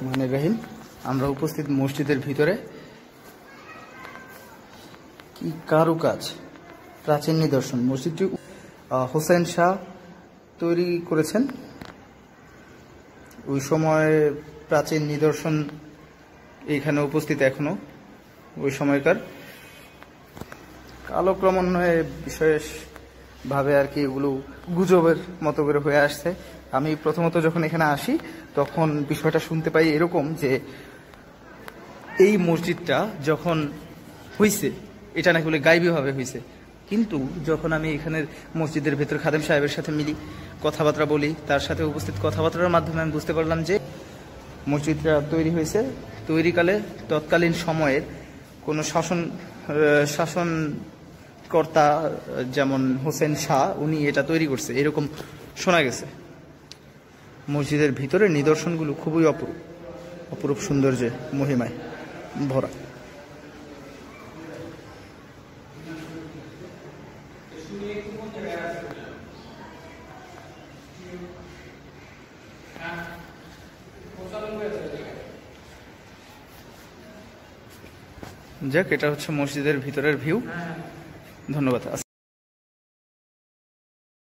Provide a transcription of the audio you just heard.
রহমানির রহিম। আমরা উপস্থিত মসজিদের ভিতরে। কি কারুকাজ, প্রাচীন নিদর্শন। মসজিদটি হোসেন শাহ তৈরি করেছেন। ওই সময় প্রাচীন নিদর্শন এইখানে উপস্থিত এখনো ওই সময়কার। কালক্রমান্বয়ে বিশেষ ভাবে আর কি এগুলো গুজবের মতো করে হয়ে আসছে। আমি প্রথমত যখন এখানে আসি তখন বিষয়টা শুনতে পাই এরকম যে এই মসজিদটা যখন হইছে এটা নাকি বলে গায়বীভাবে হয়েছে, কিন্তু যখন আমি এখানের মসজিদের ভেতর খাদেম সাহেবের সাথে মিলি, কথাবার্তা বলি, তার সাথে উপস্থিত কথাবার্তার মাধ্যমে আমি বুঝতে পারলাম যে মসজিদটা তৈরি হয়েছে তৈরিকালে তৎকালীন সময়ের কোনো শাসনকর্তা যেমন হোসেন শাহ উনি এটা তৈরি করছে এরকম শোনা গেছে। মসজিদের ভিতরে নিদর্শনগুলো খুবই অপরূপ সৌন্দর্যে মহিমায় ভরা। যাক, এটা হচ্ছে মসজিদের ভিতরের ভিউ। ধন্যবাদ।